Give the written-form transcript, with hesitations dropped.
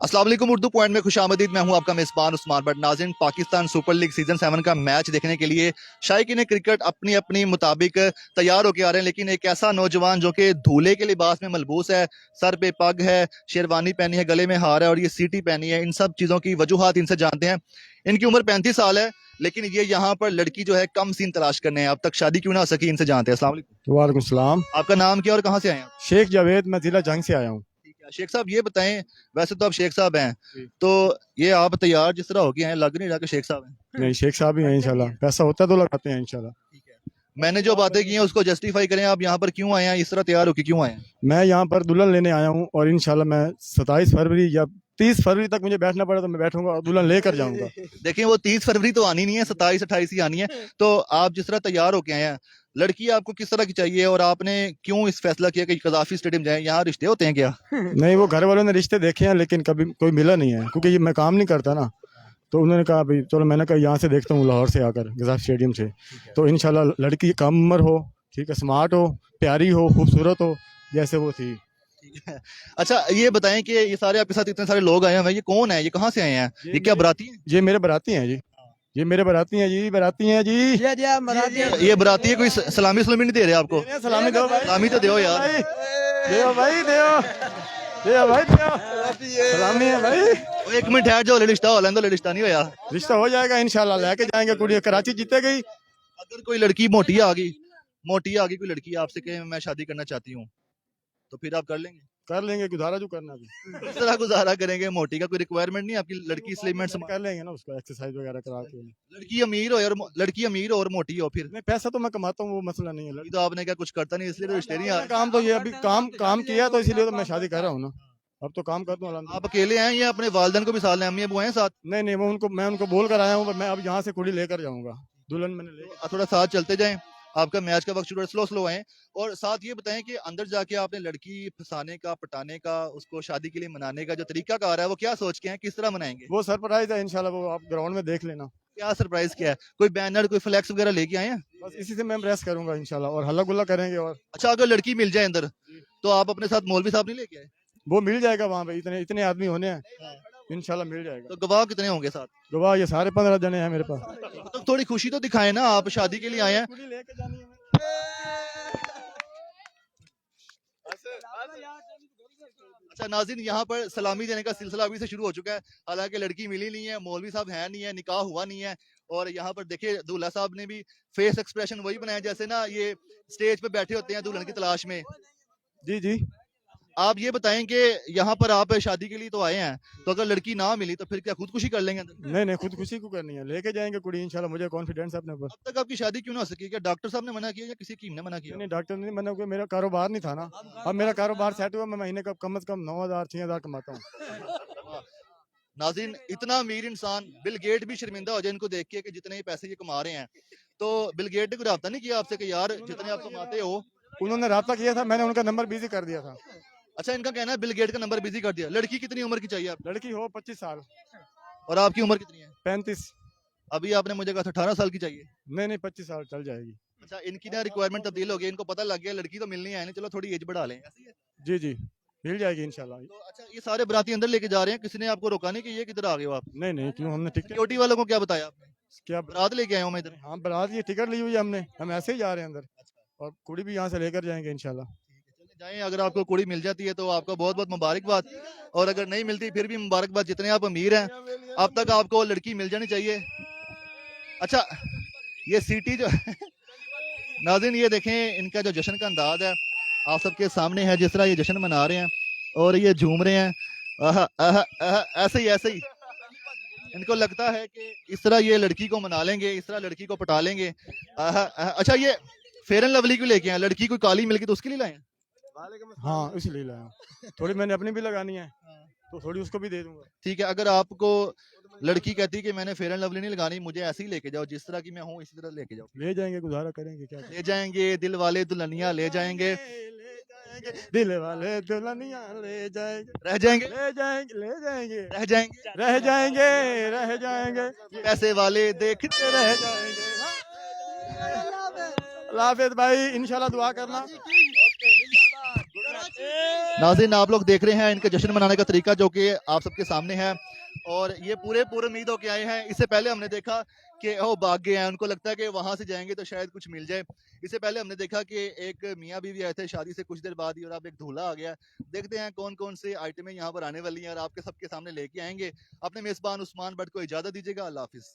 अस्सलाम वालेकुम। उर्दू पॉइंट में खुशामदीद। मैं हूं आपका मेजबान उस्मान बट। नाज़रीन, पाकिस्तान सुपर लीग सीजन 7 का मैच देखने के लिए शायकीन क्रिकेट अपनी अपनी मुताबिक तैयार होकर आ रहे हैं, लेकिन एक ऐसा नौजवान जो कि दूल्हे के लिबास में मलबूस है, सर पे पग है, शेरवानी पहनी है, गले में हार है और ये सीटी पहनी है, इन सब चीज़ों की वजूहात इनसे जानते हैं। इनकी उम्र 35 साल है, लेकिन ये यहाँ पर लड़की जो है कम सीन तलाश करने हैं। अब तक शादी क्यों ना हो सकी, इनसे जानते हैं। अस्सलाम वालेकुम। वालेकुम सलाम। आपका नाम क्या और कहाँ से आए हैं आप? शेख जावेद, मैं जिला जंग से आया हूँ। ठीक है शेख साहब, ये बताएं, वैसे तो आप शेख साहब हैं, जी। तो ये आप तैयार जिस तरह हो गए हैं, लग नहीं रहा कि शेख साहब हैं। नहीं, शेख साहब ही हैं इंशाल्लाह। पैसा होता है तो लगाते हैं इंशाल्लाह। ठीक है, मैंने जो बातें की हैं उसको जस्टिफाई करें। आप यहाँ पर क्यों आए हैं, इस तरह तैयार होकर क्यों आए हैं? मैं यहाँ पर दुल्हन लेने आया हूँ और इंशाल्लाह मैं 27 फरवरी या 30 फरवरी तक मुझे बैठना पड़ा तो मैं बैठूंगा और दुल्हन लेकर जाऊंगा। देखिए, वो 30 फरवरी तो आनी नहीं है, 27-28 ही आनी है। तो आप जिस तरह तैयार होके आए हैं, लड़की आपको किस तरह की चाहिए और आपने क्यों इस फैसला किया कि कदाफी स्टेडियम जाएं? यहाँ रिश्ते होते हैं क्या? नहीं, वो घर वालों ने रिश्ते देखे हैं लेकिन कभी कोई मिला नहीं है, क्योंकि ये मैं काम नहीं करता ना। तो उन्होंने कहा भाई चलो, मैंने कहा यहाँ से देखता हूँ, लाहौर से आकर गज़ाफ स्टेडियम से। तो इंशाल्लाह लड़की कम उम्र हो, ठीक है, स्मार्ट हो, प्यारी हो, खूबसूरत हो, जैसे वो थी। अच्छा, ये बताएं कि ये सारे आपके साथ इतने सारे लोग आए हैं, ये कौन है, ये कहाँ से आए हैं, ये क्या बराती हैं? ये मेरे बाराती हैं जी। ये मेरे बाराती हैं जी, बाराती हैं जी। ये बराती है, कोई सलामी सलामी नहीं दे रहे आपको? सलामी दो भाई, सलामी तो दो यार। दो भाई, दो भाई, दो सलामी है भाई। एक मिनट ठहर जाओ, रिश्ता हो लेने दो, रिश्ता नहीं होया। रिश्ता हो जाएगा इंशाल्लाह, लेके जाएंगे कुड़ी। कराची जीते गई। अगर कोई लड़की मोटी आ गई कोई लड़की आपसे कहे मैं शादी करना चाहती हूँ, तो फिर आप कर लेंगे? कर लेंगे, गुजारा जो करना भी किस तरह गुजारा करेंगे? मोटी का कोई रिक्वायरमेंट नहीं है आपकी लड़की स्लिम एंड कर लेंगे ना, उसको एक्सरसाइज वगैरह करा के। लड़की अमीर हो और मोटी हो, फिर नहीं, पैसा तो मैं कमाता हूँ, वो मसला नहीं है। अभी तो आपने क्या कुछ करता नहीं, इसलिए तो रिश्ते नहीं आ रहे। काम तो ये अभी काम काम किया तो इसीलिए तो मैं शादी कर रहा हूँ ना। अब तो काम करता हूँ आप अल्हम्दुलिल्लाह। अकेले हैं या अपने वालिदैन को भी साथ लें, अम्मी अबू हैं साथ? नहीं नहीं, मैं उनको बोल कर आया हूँ, मैं अब यहाँ से कुड़ी लेकर जाऊंगा। दुल्हन मैंने ले। आप थोड़ा साथ चलते जाएं, आपका मैच का वक्त शुरू है, स्लो स्लो आए। और साथ ये बताएं कि अंदर जाके आपने लड़की फंसाने का, पटाने का, उसको शादी के लिए मनाने का जो तरीका कार है, वो क्या सोच के हैं, किस तरह मनाएंगे? वो सरप्राइज है इंशाल्लाह, वो आप ग्राउंड में देख लेना। क्या सरप्राइज किया है? कोई बैनर, कोई फ्लैक्स वगैरह लेके आए हैं? बस इसी से मैं इम्प्रेस करूंगा इंशाल्लाह, और हल्ला गुल्ला करेंगे। और अच्छा, अगर लड़की मिल जाए अंदर, तो आप अपने साथ मौलवी साहब नहीं लेके आए? वो मिल जाएगा वहाँ पे, इतने इतने आदमी होने हैं, इंशाल्लाह मिल जाएगा। तो गवाह कितने होंगे साथ? गवाह ये सारे 15 जने हैं मेरे पास। तो थोड़ी खुशी तो दिखाएं ना, आप शादी के लिए आए हैं। अच्छा नाज़रीन, यहाँ पर सलामी देने का सिलसिला अभी से शुरू हो चुका है। हालांकि लड़की मिली नहीं है, मौलवी साहब है नहीं है, निकाह हुआ नहीं है। और यहाँ पर देखिए, दूल्हा साहब ने भी फेस एक्सप्रेशन वही बनाया जैसे ना ये स्टेज पे बैठे होते हैं दुल्हन की तलाश में। जी जी। आप ये बताएं कि यहाँ पर आप शादी के लिए तो आए हैं, तो अगर लड़की ना मिली तो फिर क्या खुदकुशी कर लेंगे अंदर? नहीं नहीं, खुदकुशी को करनी है, लेके जाएंगे कुड़ी इंशाल्लाह, मुझे कॉन्फिडेंस है अपने ऊपर। अब तक आपकी शादी क्यों ना हो सकी? क्या डॉक्टर साहब ने मना किया या किसी कीम ने मना किया? नहीं, डॉक्टर ने मना किया, मेरा कारोबार नहीं था ना। अब मेरा कारोबार सेट हुआ, मैं महीने का कम से कम 9,000 6,000 कमाता हूँ। नाज़रीन, इतना अमीर इंसान, बिल गेट भी शर्मिंदा हो जाए इनको देख के कि जितने ये पैसे ये कमा रहे हैं। तो बिल गेट ने कोई रब्ता नहीं किया आपसे कि यार जितने आप कमाते हो? उन्होंने रब्ता किया था, मैंने उनका नंबर बिजी कर दिया था। अच्छा, इनका कहना है बिल गेट का नंबर बिजी कर दिया। लड़की कितनी उम्र की चाहिए आप? लड़की हो 25 साल। और आपकी उम्र कितनी है? 35। अभी आपने मुझे कहा था 18 साल की चाहिए। नहीं नहीं, 25 साल चल जाएगी। अच्छा, इनकी ना रिक्वायरमेंट तब्दील हो गई, इनको पता लग गया लड़की तो मिलनी है नहीं, चलो थोड़ी एज बढ़ा लें, ऐसी है? जी जी, मिल जाएगी इंशाल्लाह। तो अच्छा, ये सारे बराती अंदर लेके जा रहे हैं, किसी ने आपको रोका नहीं कि ये किधर आ गए हो आप? नहीं नहीं, क्यों, हमने टिकट सिक्योरिटी वालों को क्या बताया आपने? क्या? बारात लेके आया हूँ मैं इधर। हाँ, बारात ये टिकट ली हुई है हमने, हम ऐसे ही जा रहे हैं अंदर, और कुड़ी भी यहाँ से लेकर जाएंगे इंशाल्लाह। चले जाएं, अगर आपको कुड़ी मिल जाती है तो आपको बहुत बहुत मुबारकबाद, और अगर नहीं मिलती फिर भी मुबारकबाद, जितने आप अमीर हैं अब तक आपको लड़की मिल जानी चाहिए। अच्छा, ये सीटी जो नाज़रीन, ये देखें इनका जो जश्न का अंदाज है, आप सबके सामने है, जिस तरह ये जश्न मना रहे हैं और ये झूम रहे हैं। आहा, आहा, आहा, ऐसे ही इनको लगता है कि इस तरह ये लड़की को मना लेंगे, इस तरह लड़की को पटा लेंगे। आहा, आहा। अच्छा, ये फेयर एंड लवली क्यों लेके आए? लड़की कोई काली मिल गई तो उसके लिए लाए हैं? हाँ, इसलिए लाया। थोड़ी मैंने अपनी भी लगानी है, तो थोड़ी उसको भी दे दूंगा। ठीक है, अगर आपको लड़की कहती है कि मैंने फेयर एंड लवली नहीं लगानी, मुझे ऐसे ही लेके जाओ, जिस तरह की मैं हूँ इसी तरह लेके जाओ। ले जाएंगे, गुजारा करेंगे, क्या ले जाएंगे, दिल वाले दुल्हनिया ले जाएंगे। दिल वाले दुल्हनिया ले जाएंगे, रह जाएंगे, ले जाएंगे, ले जाएंगे, रह जाएंगे, रह जाएंगे, रह जाएंगे, पैसे वाले देखते रह जाएंगे। अल्लाह हाफिज़ भाई, इंशाल्लाह दुआ करना। नाज़रीन आप लोग देख रहे हैं इनके जश्न मनाने का तरीका जो कि आप सबके सामने है और ये पूरे पूरे उम्मीद होके आए हैं। इससे पहले हमने देखा कि वो भाग गए हैं, उनको लगता है कि वहां से जाएंगे तो शायद कुछ मिल जाए। इससे पहले हमने देखा कि एक मियाँ बीवी आए थे शादी से कुछ देर बाद ही और अब एक दूल्हा आ गया। देखते हैं कौन कौन से आइटमें यहाँ पर आने वाली हैं और आपके सबके सामने लेके आएंगे। अपने मेज़बान उस्मान भट्ट को इजाज़त दीजिएगा। अल्लाह हाफिज़।